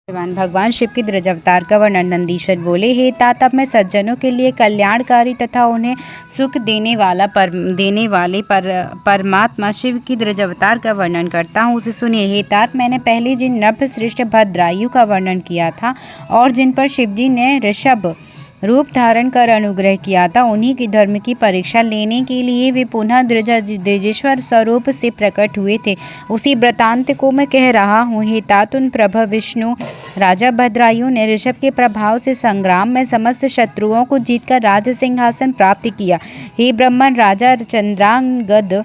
भगवान शिव के द्विज अवतार का वर्णन। नंदीश्वर बोले, हे तात, अब मैं सज्जनों के लिए कल्याणकारी तथा उन्हें सुख देने वाले परमात्मा शिव की द्विज अवतार का वर्णन करता हूँ, उसे सुनिए। हे तात, मैंने पहले जिन नभ श्रेष्ठ भद्रायु का वर्णन किया था और जिन पर शिवजी ने ऋषभ रूप धारण कर अनुग्रह किया था, उन्हीं के धर्म की परीक्षा लेने के लिए वे पुनः द्विजेश्वर स्वरूप से प्रकट हुए थे, उसी वृतांत को मैं कह रहा हूँ। हे तात, उन प्रभव विष्णु राजा भद्रायु ने ऋषभ के प्रभाव से संग्राम में समस्त शत्रुओं को जीतकर राज सिंहासन प्राप्त किया। हे ब्राह्मण, राजा चंद्रांगद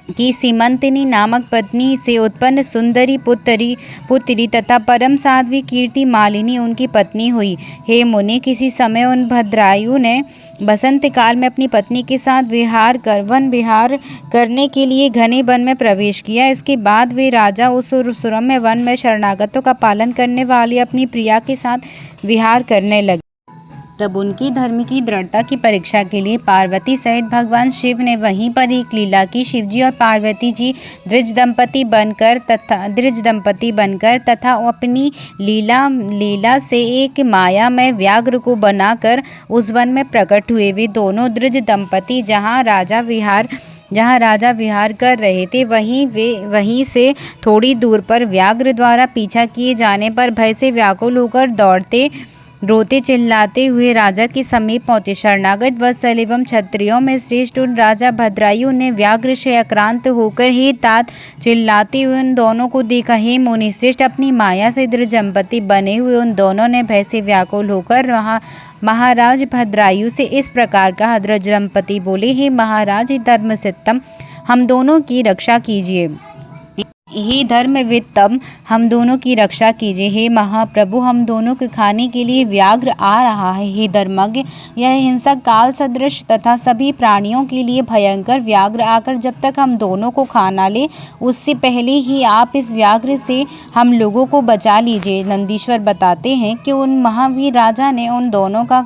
की सीमंतिनी नामक पत्नी से उत्पन्न सुंदरी पुत्री तथा परम साध्वी कीर्ति मालिनी उनकी पत्नी हुई। हे मुनि, किसी समय उन भद्रायु ने बसंत काल में अपनी पत्नी के साथ वन विहार करने के लिए घने वन में प्रवेश किया। इसके बाद वे राजा उस सुरम्य वन में शरणागतों का पालन करने वाली अपनी प्रिया के साथ विहार करने लगे। तब उनकी धर्म की दृढ़ता की परीक्षा के लिए पार्वती सहित भगवान शिव ने वहीं पर एक लीला की। शिवजी और पार्वती जी द्विज दंपति बनकर तथा अपनी लीला से एक माया में व्याघ्र को बनाकर उस वन में प्रकट हुए। वे दोनों द्विज दंपति जहाँ राजा विहार कर रहे थे, वहीं से थोड़ी दूर पर व्याघ्र द्वारा पीछा किए जाने पर भय से व्याकुल होकर रोते चिल्लाते हुए राजा के समीप पहुंचे। शरणागत वत्सल एवं क्षत्रियों में श्रेष्ठ उन राजा भद्रायु ने व्याघ्र से आक्रांत होकर हे तात चिल्लाते हुए उन दोनों को देखा। हे मुनि श्रेष्ठ, अपनी माया से द्विजदंपति बने हुए उन दोनों ने भय से व्याकुल होकर महाराज भद्रायु से इस प्रकार कहा। द्विजदंपति बोले, हे महाराज धर्मसिद्धम, हम दोनों की रक्षा कीजिए। हे धर्मवित्तम, हम दोनों की रक्षा कीजिए। हे महाप्रभु, हम दोनों के खाने के लिए व्याघ्र आ रहा है। हे धर्मज्ञ, यह हिंसक काल सदृश तथा सभी प्राणियों के लिए भयंकर व्याघ्र आकर जब तक हम दोनों को खा न ले, उससे पहले ही आप इस व्याघ्र से हम लोगों को बचा लीजिए। नंदीश्वर बताते हैं कि उन महावीर राजा ने उन दोनों का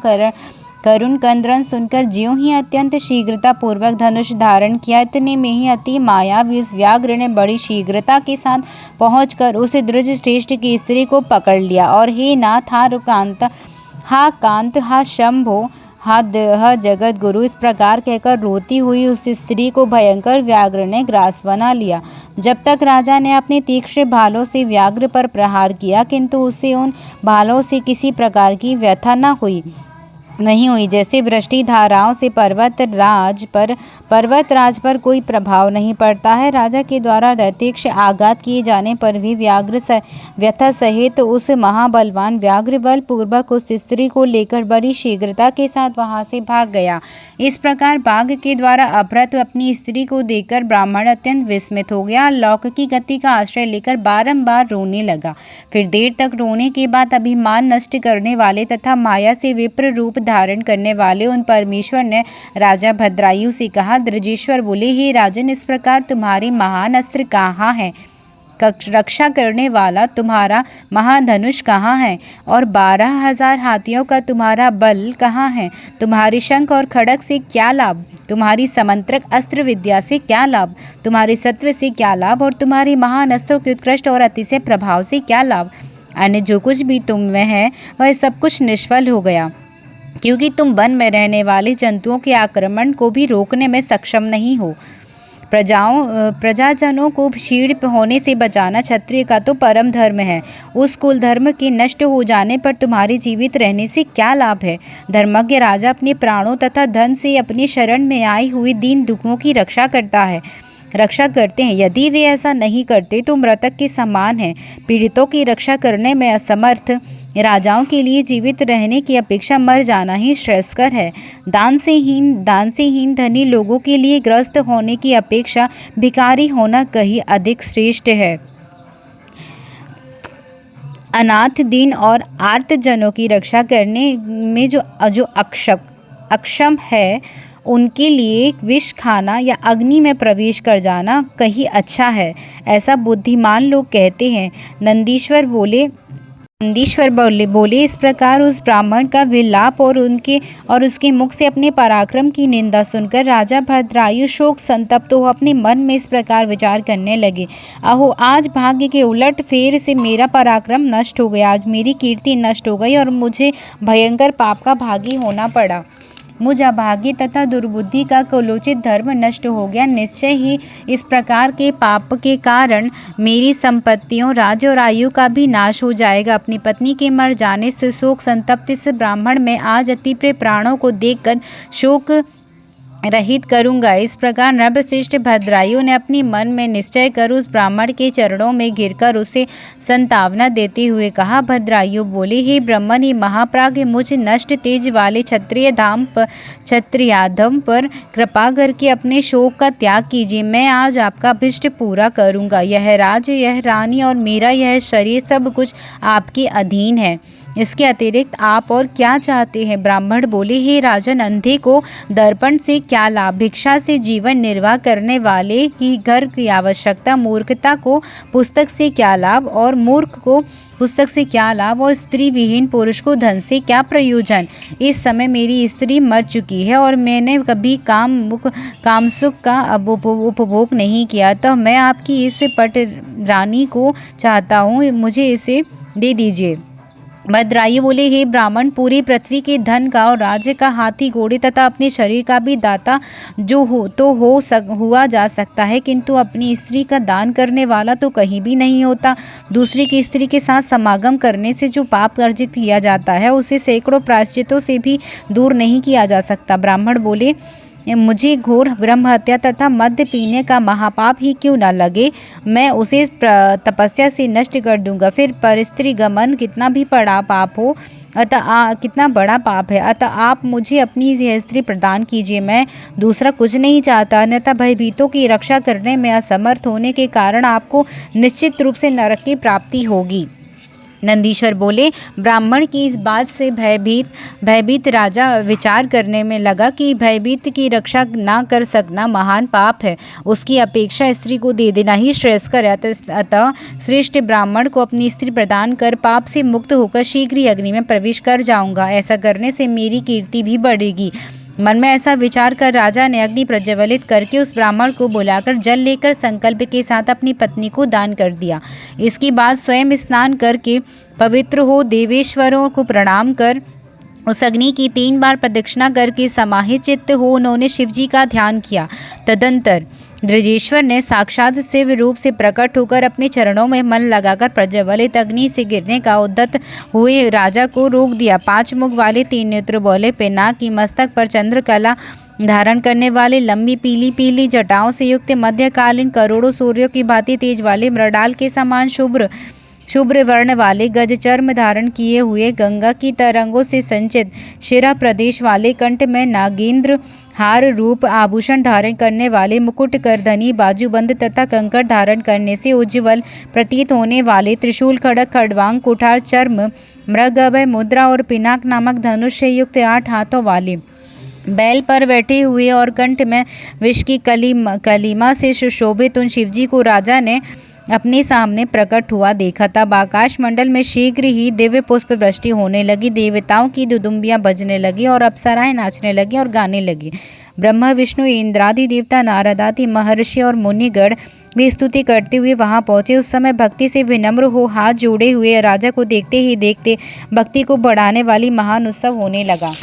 करुण क्रंदन सुनकर ज्यों ही अत्यंत शीघ्रता पूर्वक धनुष धारण किया। इतने में ही अति मायावी उस व्याघ्र ने बड़ी शीघ्रता के साथ पहुंचकर उस द्विज श्रेष्ठ की स्त्री को पकड़ लिया और हे नाथ, हा कांत, हा शंभो, हा जगत गुरु, इस प्रकार कहकर रोती हुई उस स्त्री को भयंकर व्याघ्र ने ग्रास बना लिया। जब तक राजा ने अपने तीक्ष्ण भालों से व्याघ्र पर प्रहार किया, किंतु उसे उन भालों से किसी प्रकार की व्यथा नहीं हुई। जैसे वृष्टि धाराओं से पर्वतराज पर कोई प्रभाव नहीं पड़ता है, राजा के द्वारा प्रत्यक्ष आघात किए जाने पर भी व्याघ्र व्यथा सहित उस महाबलवान व्याघ्र बल पूर्वक उस स्त्री को लेकर बड़ी शीघ्रता के साथ वहां से भाग गया। इस प्रकार बाघ के द्वारा अपहृत अपनी स्त्री को देखकर ब्राह्मण अत्यंत विस्मित हो गया। लौकिक गति का आश्रय लेकर बारंबार रोने लगा। फिर देर तक रोने के बाद अभिमान नष्ट करने वाले तथा माया से विप्र रूप धारण करने वाले उन परमेश्वर ने राजा भद्रायु से कहा। द्विजेश्वर बोले, हे राजन, इस प्रकार तुम्हारे महान अस्त्र कहाँ है? रक्षा करने वाला तुम्हारा महाधनुष कहाँ है? और 12,000 हाथियों का तुम्हारा बल कहाँ है? तुम्हारे शंख और खड्ग से क्या लाभ? तुम्हारी समंत्रक अस्त्र विद्या से क्या लाभ? तुम्हारे सत्व से क्या लाभ? और तुम्हारी महान अस्त्रों के उत्कृष्ट और अतिशय प्रभाव से क्या लाभ? अन्य जो कुछ भी तुम में है वह सब कुछ निष्फल हो गया, क्योंकि तुम वन में रहने वाले जंतुओं के आक्रमण को भी रोकने में सक्षम नहीं हो। प्रजाजनों को क्षीण होने से बचाना क्षत्रिय का तो परम धर्म है। उस कुल धर्म के नष्ट हो जाने पर तुम्हारे जीवित रहने से क्या लाभ है? धर्मज्ञ राजा अपने प्राणों तथा धन से अपनी शरण में आई हुई दीन दुखों की रक्षा करते हैं। यदि वे ऐसा नहीं करते तो मृतक के समान हैं। पीड़ितों की रक्षा करने में असमर्थ राजाओं के लिए जीवित रहने की अपेक्षा मर जाना ही श्रेयस्कर है। दान से हीन धनी लोगों के लिए ग्रस्त होने की अपेक्षा भिखारी होना कहीं अधिक श्रेष्ठ है। अनाथ, दीन और आर्त जनों की रक्षा करने में जो अक्षम है, उनके लिए विष खाना या अग्नि में प्रवेश कर जाना कहीं अच्छा है, ऐसा बुद्धिमान लोग कहते हैं। नंदीश्वर बोले, नंदीश्वर बोले इस प्रकार उस ब्राह्मण का विलाप और उसके मुख से अपने पराक्रम की निंदा सुनकर राजा भद्रायु शोक संतप्त हो अपने मन में इस प्रकार विचार करने लगे। अहो, आज भाग्य के उलट फेर से मेरा पराक्रम नष्ट हो गया, आज मेरी कीर्ति नष्ट हो गई और मुझे भयंकर पाप का भागी होना पड़ा। मुझ अभागी तथा दुर्बुद्धि का कुलोचित धर्म नष्ट हो गया। निश्चय ही इस प्रकार के पाप के कारण मेरी संपत्तियों, राज्य और आयु का भी नाश हो जाएगा। अपनी पत्नी के मर जाने से शोक संतप्त इस ब्राह्मण में आज अति प्रिय प्राणों को देखकर शोक रहित करूँगा। इस प्रकार नृपश्रेष्ठ भद्रायु ने अपनी मन में निश्चय कर उस ब्राह्मण के चरणों में गिरकर उसे संतावना देते हुए कहा। भद्रायु बोले, हे ब्रह्मन, ये महाप्राज्ञ मुझ नष्ट तेज वाले क्षत्रियाधम पर कृपा करके अपने शोक का त्याग कीजिए। मैं आज आपका अभिष्ट पूरा करूँगा। यह राज्य, यह रानी और मेरा यह शरीर सब कुछ आपके अधीन है। इसके अतिरिक्त आप और क्या चाहते हैं? ब्राह्मण बोले, हे राजन, अंधे को दर्पण से क्या लाभ, भिक्षा से जीवन निर्वाह करने वाले की घर की आवश्यकता, मूर्खता को पुस्तक से क्या लाभ और मूर्ख को पुस्तक से क्या लाभ और स्त्री विहीन पुरुष को धन से क्या प्रयोजन। इस समय मेरी स्त्री मर चुकी है और मैंने कभी काम सुख का उपभोग नहीं किया, तो मैं आपकी इस पट रानी को चाहता हूँ, मुझे इसे दे दीजिए। भद्रायु बोले, हे ब्राह्मण, पूरी पृथ्वी के धन का और राज्य का, हाथी घोड़े तथा अपने शरीर का भी दाता जो हुआ जा सकता है, किंतु अपनी स्त्री का दान करने वाला तो कहीं भी नहीं होता। दूसरी की स्त्री के साथ समागम करने से जो पाप अर्जित किया जाता है, उसे सैकड़ों प्रायश्चितों से भी दूर नहीं किया जा सकता। ब्राह्मण बोले, मुझे घोर ब्रह्म हत्या तथा मद्य पीने का महापाप ही क्यों न लगे, मैं उसे तपस्या से नष्ट कर दूंगा। फिर परस्त्री गमन कितना भी बड़ा पाप हो, कितना बड़ा पाप है, अतः आप मुझे अपनी यह स्त्री प्रदान कीजिए। मैं दूसरा कुछ नहीं चाहता, अन्यथा भयभीतों की रक्षा करने में असमर्थ होने के कारण आपको निश्चित रूप से नरक की प्राप्ति होगी। नंदीश्वर बोले, ब्राह्मण की इस बात से भयभीत राजा विचार करने में लगा कि भयभीत की रक्षा ना कर सकना महान पाप है, उसकी अपेक्षा स्त्री को दे देना ही श्रेयस्कर है। अतः श्रेष्ठ ब्राह्मण को अपनी स्त्री प्रदान कर पाप से मुक्त होकर शीघ्र ही अग्नि में प्रवेश कर जाऊंगा। ऐसा करने से मेरी कीर्ति भी बढ़ेगी। मन में ऐसा विचार कर राजा ने अग्नि प्रज्वलित करके उस ब्राह्मण को बुलाकर जल लेकर संकल्प के साथ अपनी पत्नी को दान कर दिया। इसके बाद स्वयं स्नान करके पवित्र हो देवेश्वरों को प्रणाम कर उस अग्नि की 3 बार प्रदक्षिणा करके समाहित चित्त हो उन्होंने शिवजी का ध्यान किया। तदंतर दृजेश्वर ने साक्षात शिव रूप से प्रकट होकर अपने चरणों में मन लगाकर प्रज्वलित अग्नि से गिरने का उद्यत हुए राजा को रोक दिया। 5 मुख वाले 3 नेत्र बोले, पिनाक की मस्तक पर चंद्रकला धारण करने वाले, लंबी पीली पीली जटाओं से युक्त, मध्यकालीन करोड़ों सूर्यों की भांति तेज वाले, मृडाल के समान शुभ्र वर्ण वाले, गज चर्म धारण किए हुए, गंगा की तरंगों से संचित शिरा प्रदेश वाले, कंठ में नागेंद्र हार रूप आभूषण धारण करने वाले, मुकुट करधनी बाजूबंद तथा कंकड़ धारण करने से उज्ज्वल प्रतीत होने वाले, त्रिशूल खड़ग खड़वांग कुठार चर्म मृग अभय मुद्रा और पिनाक नामक धनुष से युक्त 8 हाथों वाले, बैल पर बैठे हुए और कंठ में विष की कलीमा से सुशोभित उन शिवजी को राजा ने अपने सामने प्रकट हुआ देखा। तब आकाश मंडल में शीघ्र ही दिव्य पुष्प वृष्टि होने लगी, देवताओं की दुदुम्बियां बजने लगी और अप्सराएं नाचने लगी और गाने लगी। ब्रह्मा विष्णु इंद्रादि देवता, नारद आदि महर्षि और मुनिगण भी स्तुति करते हुए वहां पहुंचे। उस समय भक्ति से विनम्र हो हाथ जोड़े हुए राजा को देखते ही देखते भक्ति को बढ़ाने वाली महान उत्सव होने लगा।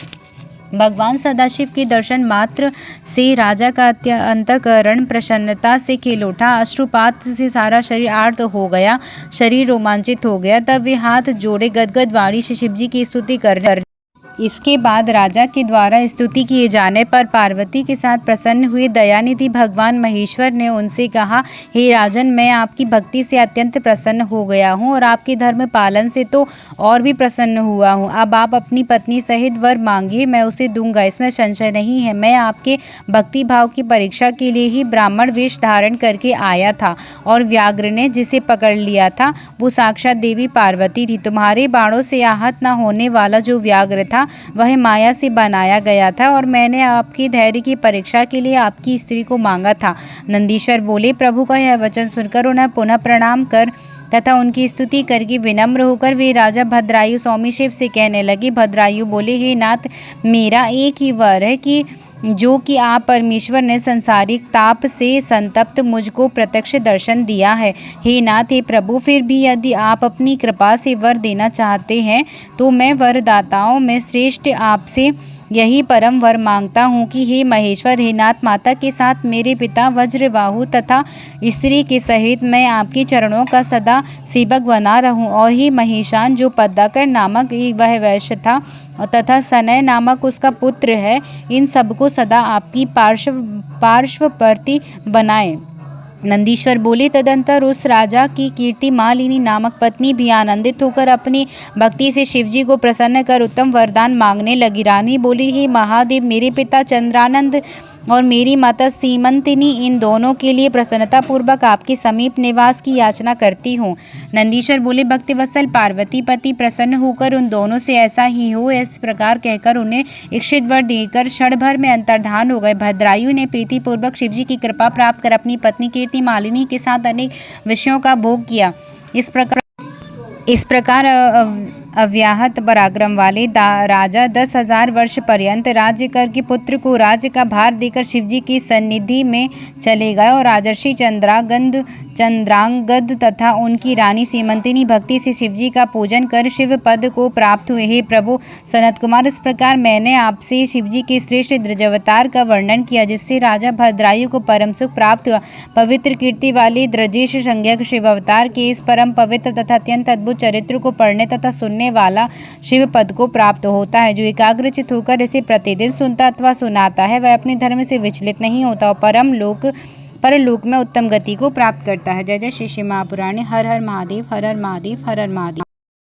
भगवान सदाशिव के दर्शन मात्र से राजा का अंतःकरण प्रसन्नता से खिल उठा। अश्रुपात से सारा शरीर आर्त हो गया, शरीर रोमांचित हो गया। तब वे हाथ जोड़े गदगद वाणी से शिवजी की स्तुति कर इसके बाद राजा के द्वारा स्तुति किए जाने पर पार्वती के साथ प्रसन्न हुए दयानिधि भगवान महेश्वर ने उनसे कहा, हे राजन, मैं आपकी भक्ति से अत्यंत प्रसन्न हो गया हूँ और आपके धर्म पालन से तो और भी प्रसन्न हुआ हूँ। अब आप अपनी पत्नी सहित वर मांगिए, मैं उसे दूंगा, इसमें संशय नहीं है। मैं आपके भक्ति भाव की परीक्षा के लिए ही ब्राह्मण वेश धारण करके आया था और व्याघ्र ने जिसे पकड़ लिया था वो साक्षात देवी पार्वती थी। तुम्हारे बाणों से आहत न होने वाला जो व्याघ्र था वह माया से बनाया गया था और मैंने आपकी धैर्य की परीक्षा के लिए आपकी स्त्री को मांगा था। नंदीश्वर बोले, प्रभु का यह वचन सुनकर उन्हें पुनः प्रणाम कर तथा उनकी स्तुति करके विनम्र होकर वे राजा भद्रायु स्वामी शिव से कहने लगे। भद्रायु बोले, हे नाथ, मेरा एक ही वर है कि जो कि आप परमेश्वर ने संसारिक ताप से संतप्त मुझको प्रत्यक्ष दर्शन दिया है। हे नाथ, हे प्रभु, फिर भी यदि आप अपनी कृपा से वर देना चाहते हैं तो मैं वरदाताओं में श्रेष्ठ आपसे यही परम वर मांगता हूँ कि हे महेश्वर, हे नाथ, माता के साथ मेरे पिता वज्रबाहु तथा स्त्री के सहित मैं आपके चरणों का सदा सेवक बना रहूं। और हे महेशान, जो पद्माकर नामक वह वैश्य था तथा सनय नामक उसका पुत्र है, इन सबको सदा आपकी पार्श्ववर्ती बनाए। नंदीश्वर बोले, तदंतर उस राजा की कीर्ति मालिनी नामक पत्नी भी आनंदित होकर अपनी भक्ति से शिवजी को प्रसन्न कर उत्तम वरदान मांगने लगी। रानी बोली, हे महादेव, मेरे पिता चंद्रानंद और मेरी माता सीमंतिनी, इन दोनों के लिए प्रसन्नता पूर्वक आपके समीप निवास की याचना करती हूँ। नंदीश्वर बोले, भक्तिवत्सल पार्वती पति प्रसन्न होकर उन दोनों से ऐसा ही हो, इस प्रकार कहकर उन्हें इच्छित वर देकर क्षण भर में अंतर्धान हो गए। भद्रायु ने प्रीतिपूर्वक शिवजी की कृपा प्राप्त कर अपनी पत्नी कीर्ति मालिनी के साथ अनेक विषयों का भोग किया। इस प्रकार अव्याहत पराक्रम वाले राजा 10,000 वर्ष पर्यंत राज्य करके पुत्र को राज्य का भार देकर शिवजी की सन्निधि में चले गए। और राजर्षि चंद्रांगद तथा उनकी रानी सीमंतिनी भक्ति से शिवजी का पूजन कर शिव पद को प्राप्त हुए। हे प्रभु सनत कुमार, इस प्रकार मैंने आपसे शिवजी के श्रेष्ठ द्रजवतार का वर्णन किया, जिससे राजा भद्रायु को परम सुख प्राप्त हुआ। पवित्र कीर्ति वाले द्रजेश संज्ञक शिव अवतार के इस परम पवित्र तथा अत्यंत अद्भुत चरित्र को पढ़ने तथा सुनने वाला शिव पद को प्राप्त होता है। जो एकाग्रचित होकर इसे प्रतिदिन सुनता अथवा सुनाता है, वह अपने धर्म से विचलित नहीं होता और परलोक में उत्तम गति को प्राप्त करता है। जय जय श्री श्री महापुराणे। हर हर महादेव, हर हर महादेव, हर हर महादेव।